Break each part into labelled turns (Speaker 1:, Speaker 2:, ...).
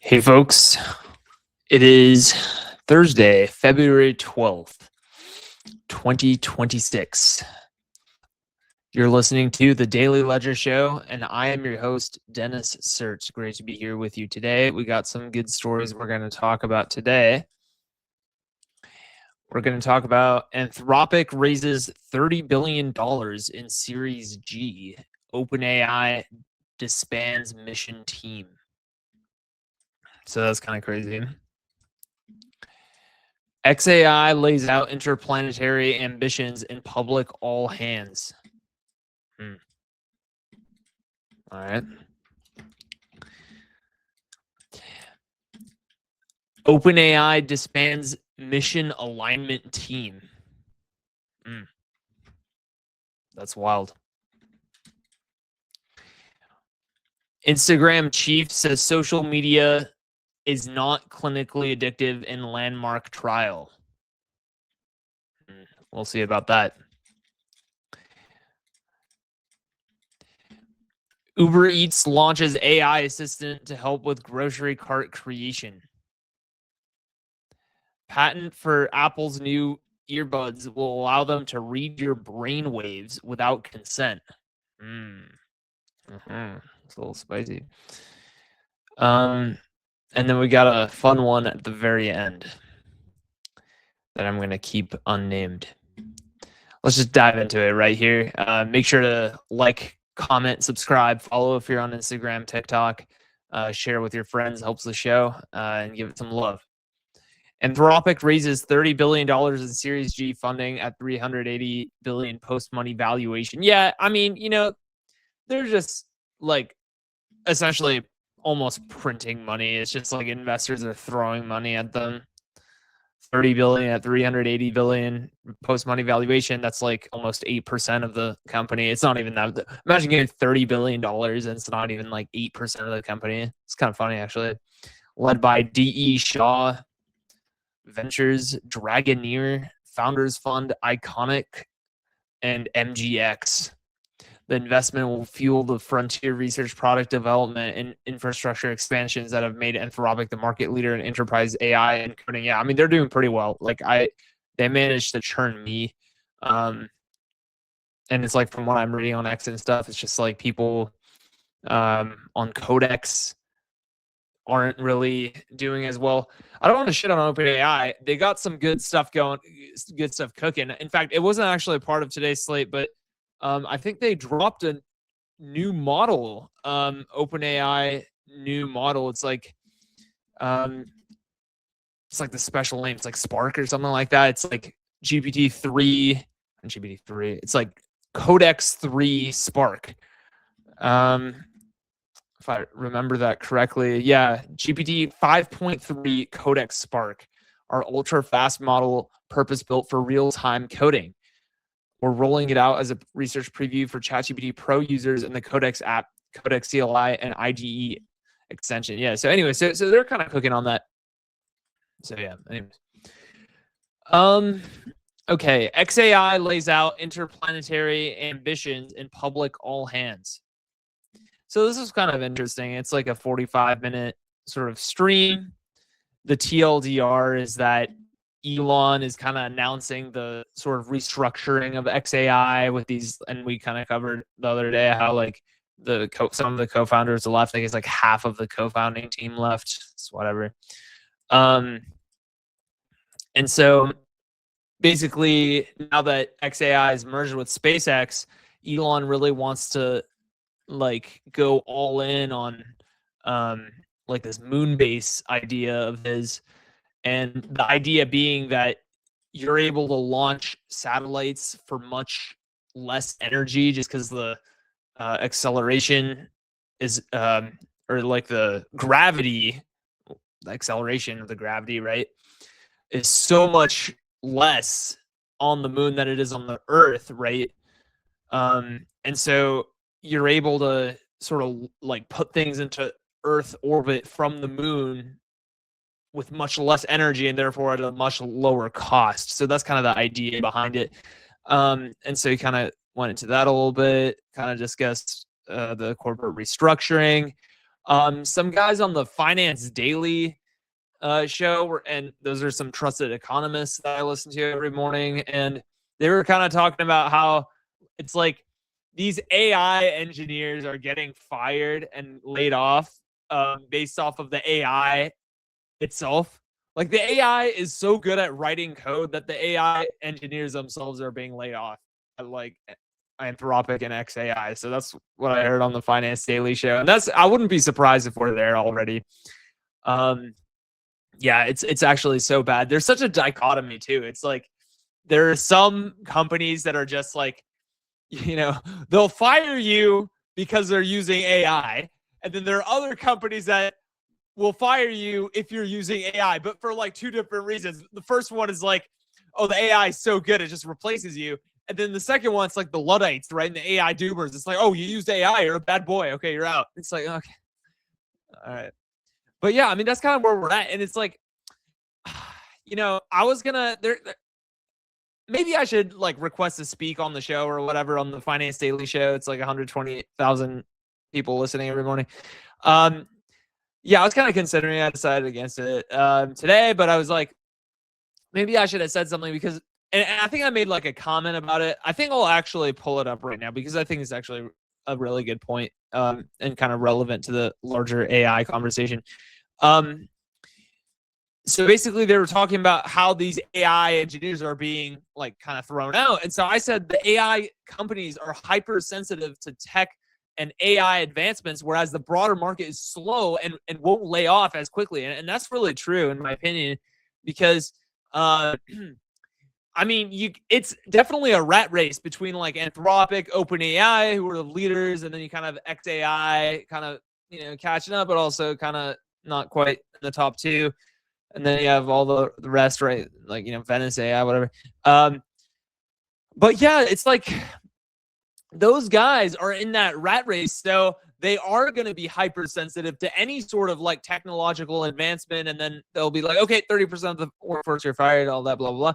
Speaker 1: Hey folks, it is Thursday, February 12th, 2026. You're listening to the Daily Ledger Show, and I am your host, Dennis Search. Great to be here with you today. We got some good stories we're going to talk about today. We're going to talk about Anthropic raises $30 billion in Series G. OpenAI disbands mission team. So that's kind of crazy. XAI lays out interplanetary ambitions in public all hands. All right. OpenAI disbands mission alignment team. That's wild. Instagram chief says social media is not clinically addictive in landmark trial. We'll see about that. Uber Eats launches AI assistant to help with grocery cart creation. Patent for Apple's new earbuds will allow them to read your brain waves without consent. It's a little spicy. And then we got a fun one at the very end that I'm going to keep unnamed. Let's just dive into it right here. Make sure to like, comment, subscribe, follow if you're on Instagram, TikTok, share with your friends, helps the show, and give it some love. Anthropic raises $30 billion in Series G funding at $380 billion post-money valuation. Yeah, I mean, they're just like essentially almost printing money. It's just like investors are throwing money at them. 30 billion at 380 billion post-money valuation. That's like almost 8% of the company. It's not even that. Imagine getting $30 billion and it's not even like 8% of the company. It's kind of funny, actually. Led by D.E. Shaw Ventures, Dragoneer, Founders Fund, Iconic, and MGX. The investment will fuel the frontier research, product development, and infrastructure expansions that have made Anthropic the market leader in enterprise AI and coding. Yeah, I mean, they're doing pretty well. They managed to churn me. And it's like, from what I'm reading on X and stuff, it's just like people on Codex aren't really doing as well. I don't want to shit on OpenAI. They got some good stuff going, good stuff cooking. In fact, it wasn't actually a part of today's slate, but I think they dropped a new model, OpenAI new model. It's like the special name. It's like Spark or something like that. It's like GPT-3, and GPT-3. It's like Codex 3 Spark. If I remember that correctly, yeah, GPT 5.3 Codex Spark, our ultra fast model purpose-built for real-time coding. We're rolling it out as a research preview for ChatGPT Pro users in the Codex app, Codex CLI, and IDE extension. Yeah. So anyway, so they're kind of cooking on that. So yeah. Anyways. Okay. XAI lays out interplanetary ambitions in public all hands. So this is kind of interesting. It's like a 45-minute sort of stream. The TLDR is that Elon is kind of announcing the sort of restructuring of XAI with these, and we kind of covered the other day how like some of the co-founders left. I guess like half of the co-founding team left. It's whatever. And so basically now that XAI is merged with SpaceX, Elon really wants to like go all in on like this moon base idea of his. And the idea being that you're able to launch satellites for much less energy just because the acceleration is, or like the gravity, the acceleration of the gravity, right, is so much less on the moon than it is on the Earth, right? And so you're able to sort of like put things into Earth orbit from the moon with much less energy and therefore at a much lower cost. So that's kind of the idea behind it. And so he kind of went into that a little bit, kind of discussed the corporate restructuring. Some guys on the Finance Daily show, and those are some trusted economists that I listen to every morning, and they were kind of talking about how it's like these AI engineers are getting fired and laid off based off of the AI itself. Like the AI is so good at writing code that the AI engineers themselves are being laid off at like Anthropic and XAI. So that's what I heard on the Finance Daily show. And I wouldn't be surprised if we're there already. Yeah, it's actually so bad. There's such a dichotomy too. It's like there are some companies that are just like, they'll fire you because they're using AI. And then there are other companies that will fire you if you're using AI, but for like two different reasons. The first one is like, oh, the AI is so good, it just replaces you. And then the second one, it's like the Luddites, right? And the AI doomers. It's like, oh, you used AI, you're a bad boy. Okay, you're out. It's like, okay. All right. But yeah, I mean, that's kind of where we're at. And it's like, I was gonna maybe I should like request to speak on the show or whatever on the Finance Daily show. It's like 120,000 people listening every morning. Yeah, I was kind of considering it. I decided against it today, but I was like, maybe I should have said something because, and I think I made like a comment about it. I think I'll actually pull it up right now because I think it's actually a really good point and kind of relevant to the larger AI conversation. So basically they were talking about how these AI engineers are being like kind of thrown out. And so I said the AI companies are hypersensitive to tech and AI advancements, whereas the broader market is slow and won't lay off as quickly. And that's really true in my opinion, because I mean, it's definitely a rat race between like Anthropic, OpenAI, who are the leaders, and then you kind of XAI kind of, catching up, but also kind of not quite in the top two. And then you have all the rest, right? Like, Venice AI, whatever. But yeah, it's like those guys are in that rat race. So they are going to be hypersensitive to any sort of like technological advancement. And then they'll be like, okay, 30% of the workforce are fired, all that, blah, blah, blah.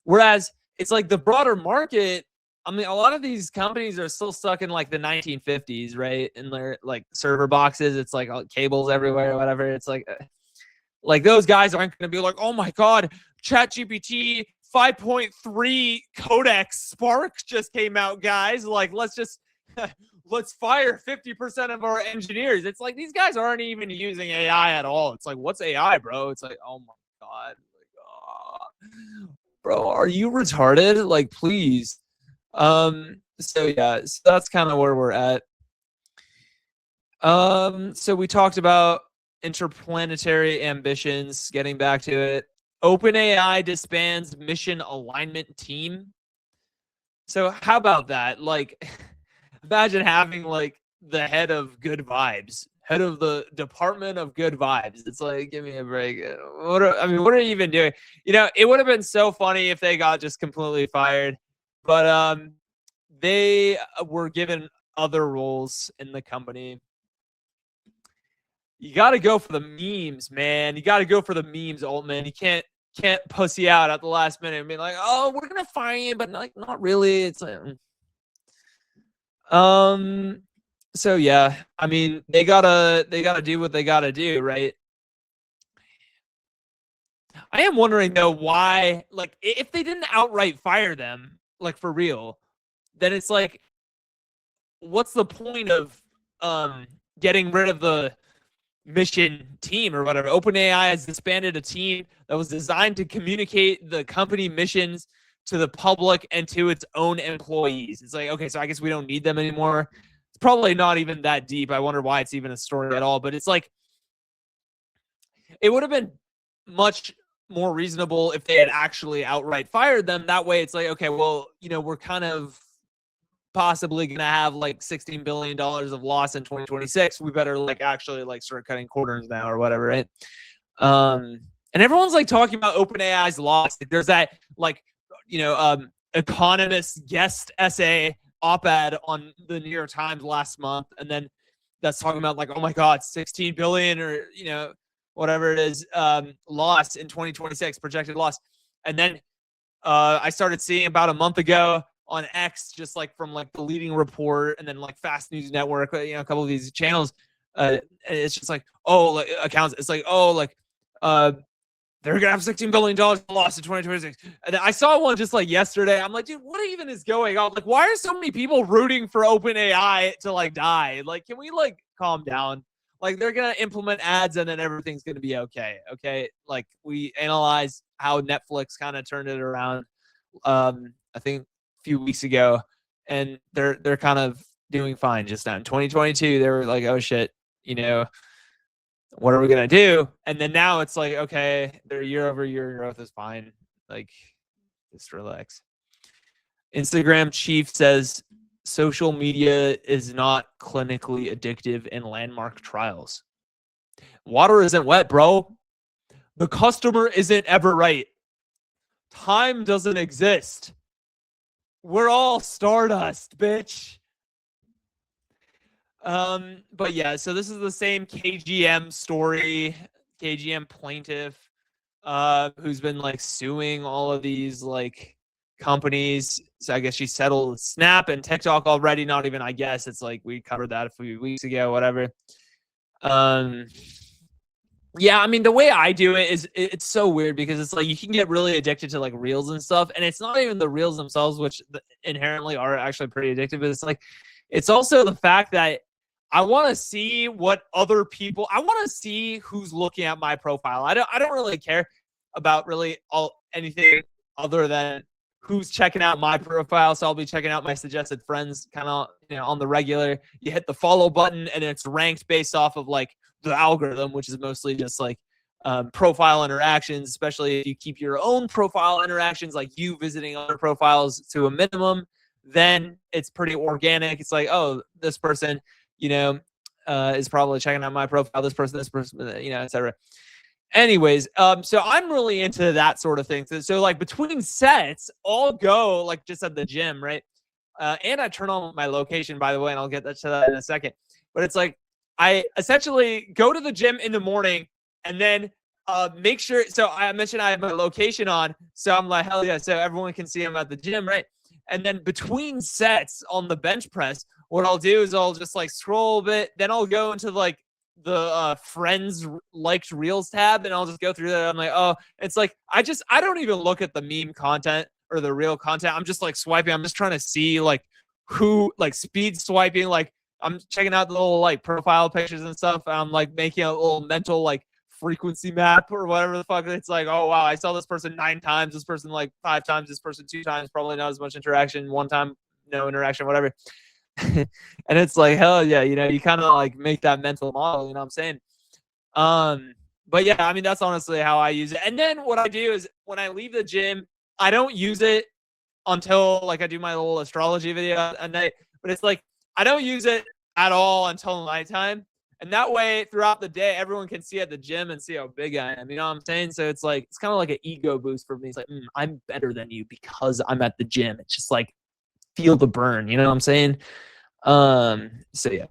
Speaker 1: Whereas it's like the broader market, I mean, a lot of these companies are still stuck in like the 1950s, right? And they're like server boxes. It's like cables everywhere or whatever. It's like those guys aren't going to be like, oh my God, ChatGPT 5.3 Codex Spark just came out, guys. Like, let's fire 50% of our engineers. It's like these guys aren't even using AI at all. It's like, what's AI, bro? It's like, oh my God. Like, oh, bro, are you retarded? Like, please. So yeah, so that's kind of where we're at. So we talked about interplanetary ambitions, getting back to it. OpenAI disbands mission alignment team. So how about that? Like, imagine having like the head of good vibes, head of the department of good vibes. It's like, give me a break. What are you even doing? It would have been so funny if they got just completely fired, but they were given other roles in the company. You got to go for the memes, man. You got to go for the memes, Altman. You can't pussy out at the last minute and be like, "Oh, we're gonna fire you," but like, not really. It's like, So yeah, I mean, they gotta do what they gotta do, right? I am wondering though why, like, if they didn't outright fire them, like for real, then it's like, what's the point of getting rid of the mission team or whatever? OpenAI has disbanded a team that was designed to communicate the company missions to the public and to its own employees. It's like, okay, so I guess we don't need them anymore. It's probably not even that deep. I wonder why it's even a story at all, but it's like, it would have been much more reasonable if they had actually outright fired them. That way it's like, okay, well, we're kind of possibly going to have like $16 billion of loss in 2026. We better like actually like start cutting corners now or whatever, right? And everyone's like talking about OpenAI's loss. Like, there's that like, economist guest essay op-ed on the New York Times last month. And then that's talking about like, oh my God, 16 billion or, whatever it is, loss in 2026, projected loss. And then I started seeing about a month ago on X, just like from like the Leading Report and then like Fast News Network, a couple of these channels, It's just like, oh, like accounts. It's like, oh, like, they're gonna have $16 billion loss in 2026. And I saw one just like yesterday. I'm like, dude, what even is going on? Like, why are so many people rooting for OpenAI to like die? Like, can we like calm down? Like, they're gonna implement ads and then everything's gonna be okay. Okay. Like, we analyzed how Netflix kind of turned it around. I think a few weeks ago, and they're kind of doing fine just now. In 2022, they were like, oh shit, you know, what are we gonna do? And then now it's like, okay, their year-over-year growth is fine. Like, just relax. Instagram chief says social media is not clinically addictive in landmark trials. Water isn't wet, bro. The customer isn't ever right. Time doesn't exist. We're all stardust, bitch. But yeah, so this is the same KGM story, KGM plaintiff, who's been like suing all of these like companies. So I guess she settled Snap and TikTok already. Not even, I guess it's like we covered that a few weeks ago, whatever. Yeah, I mean, the way I do it is it's so weird because it's like you can get really addicted to like reels and stuff, and it's not even the reels themselves, which inherently are actually pretty addictive. But it's like, it's also the fact that I want to see what other people. I want to see who's looking at my profile. I don't really care about really anything other than who's checking out my profile. So I'll be checking out my suggested friends kind of, you know, on the regular. You hit the follow button, and it's ranked based off of like the algorithm, which is mostly just like profile interactions, especially if you keep your own profile interactions, like you visiting other profiles, to a minimum, then it's pretty organic. It's like, oh, this person, you know, is probably checking out my profile. This person, you know, etc. Anyways, so I'm really into that sort of thing. So like between sets, I'll go like just at the gym, right? And I turn on my location, by the way, and I'll get to that in a second. But it's like, I essentially go to the gym in the morning and then make sure. So I mentioned I have my location on. So I'm like, hell yeah. So everyone can see I'm at the gym, right? And then between sets on the bench press, what I'll do is I'll just like scroll a bit. Then I'll go into like the friends liked reels tab, and I'll just go through that. I'm like, oh, it's like, I don't even look at the meme content or the real content. I'm just like swiping. I'm just trying to see like who, like speed swiping, like I'm checking out the little like profile pictures and stuff. And I'm like making a little mental like frequency map or whatever the fuck. It's like, oh wow, I saw this person 9 times, this person like 5 times, this person 2 times, probably not as much interaction, 1 time no interaction, whatever. And it's like, hell yeah, you know, you kind of like make that mental model, you know what I'm saying? But yeah, I mean, that's honestly how I use it. And then what I do is when I leave the gym, I don't use it until like I do my little astrology video at night, but it's like I don't use it at all until nighttime. And that way, throughout the day, everyone can see at the gym and see how big I am. You know what I'm saying? So it's like, it's kind of like an ego boost for me. It's like, I'm better than you because I'm at the gym. It's just like, feel the burn. You know what I'm saying? So yeah.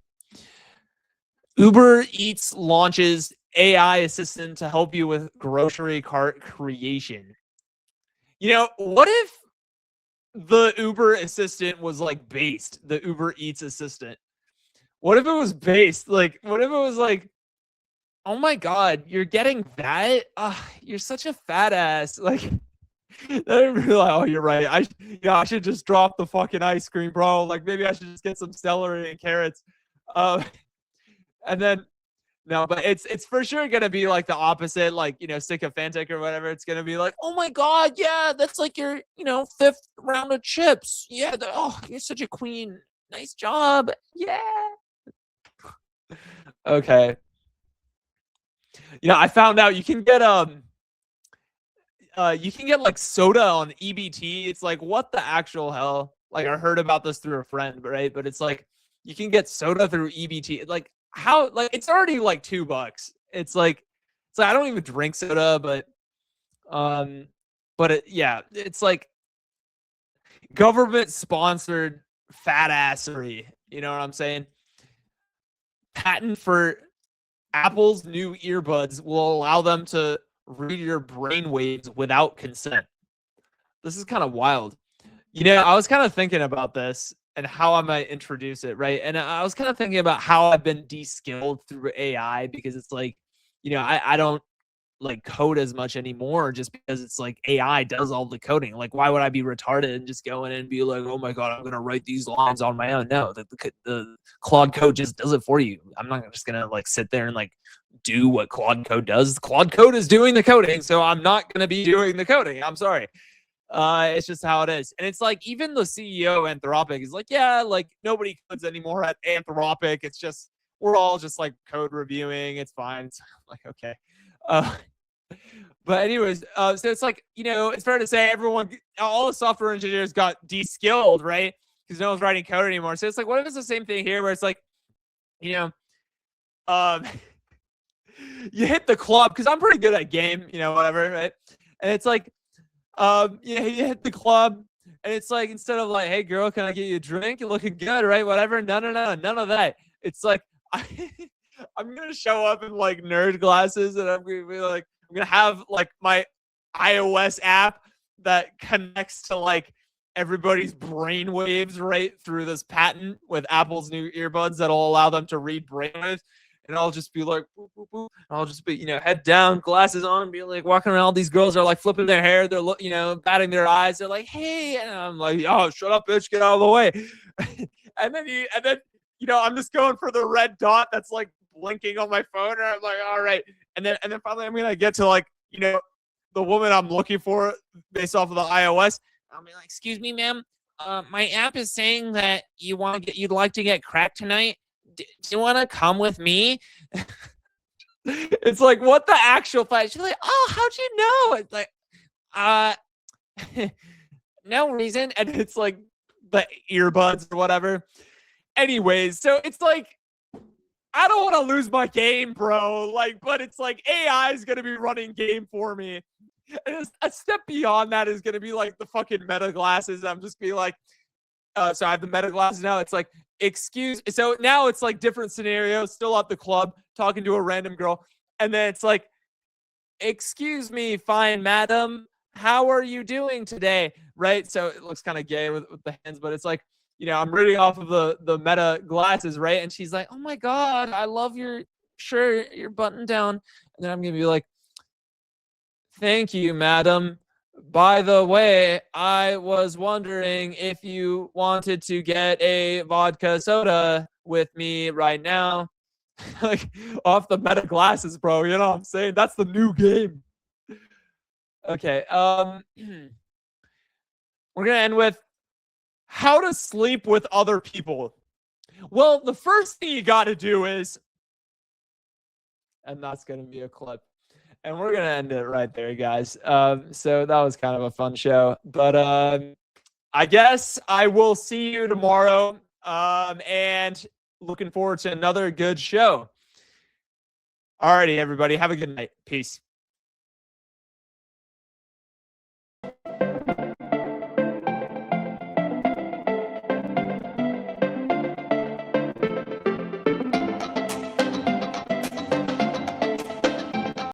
Speaker 1: Uber Eats launches AI assistant to help you with grocery cart creation. You know, what if the Uber assistant was like based, the Uber Eats assistant? What if it was based? Like, what if it was like, oh my God, you're getting that? You're such a fat ass. Like, they're like, oh, you're right. I should just drop the fucking ice cream, bro. Like, maybe I should just get some celery and carrots. And then, no, but it's for sure gonna be like the opposite, like, you know, sycophantic or whatever. It's gonna be like, oh my God, yeah, that's like your, you know, 5th round of chips. Yeah, oh, you're such a queen. Nice job. Yeah. Okay. Yeah, I found out you can get like soda on EBT. It's like, what the actual hell? Like, I heard about this through a friend, right? But it's like you can get soda through EBT. Like, how? Like, it's already like $2. It's like I don't even drink soda, but yeah, it's like government sponsored fat assery. You know what I'm saying? Patent for Apple's new earbuds will allow them to read your brain waves without consent. This is kind of wild. You know, I was kind of thinking about this, and how I might introduce it, right? And I was kind of thinking about how I've been de-skilled through AI, because it's like, I don't like code as much anymore, just because it's like AI does all the coding. Like, why would I be retarded and just go in and be like, oh my God, I'm going to write these lines on my own? No, the Claude Code just does it for you. I'm not just going to like sit there and like do what Claude Code does. Claude Code is doing the coding, so I'm not going to be doing the coding. I'm sorry. It's just how it is. And it's like, even the CEO of Anthropic is like, yeah, like nobody codes anymore at Anthropic. It's just, we're all just like code reviewing. It's fine. It's like, okay. Uh, but anyways, so it's like, it's fair to say all the software engineers got de-skilled, right? Because no one's writing code anymore. So it's like, what if it's the same thing here, where it's like, um, you hit the club, because I'm pretty good at game, whatever, right? And it's like, you hit the club, and it's like, instead of like, hey girl, can I get you a drink? You're looking good, right? Whatever. No, none of that. It's like, I'm gonna show up in like nerd glasses, and I'm gonna be like, I'm gonna have like my iOS app that connects to like everybody's brainwaves right through this patent with Apple's new earbuds that'll allow them to read brainwaves. And I'll just be like, boop, boop, boop. I'll just be, head down, glasses on, be like walking around. All these girls are like flipping their hair. They're, batting their eyes. They're like, hey. And I'm like, oh, shut up, bitch. Get out of the way. and then, I'm just going for the red dot that's like blinking on my phone. And I'm like, all right. And then finally I'm going to get to like, the woman I'm looking for based off of the iOS. I'll be like, excuse me, ma'am. My app is saying that you'd like to get cracked tonight. Do you want to come with me? It's like, what the actual fight? She's like, oh, how'd you know? It's like, no reason. And it's like the earbuds or whatever. Anyways, so it's like, I don't want to lose my game, bro. Like, but it's like AI is going to be running game for me. And a step beyond that is going to be like the fucking Meta glasses. I'm just be like, so I have the Meta glasses now. It's like, so now it's like different scenarios, still at the club, talking to a random girl. And then it's like, excuse me, fine madam, how are you doing today? Right? So it looks kind of gay with the hands, but it's like, I'm reading off of the Meta glasses, right? And she's like, oh my God, I love your shirt, your button down. And then I'm going to be like, thank you, madam. By the way, I was wondering if you wanted to get a vodka soda with me right now. Like, off the Meta glasses, bro. You know what I'm saying? That's the new game. Okay. We're going to end with how to sleep with other people. Well, the first thing you got to do is, and that's going to be a clip. And we're going to end it right there, guys. So that was kind of a fun show. But I guess I will see you tomorrow. And looking forward to another good show. Alrighty, everybody. Have a good night. Peace.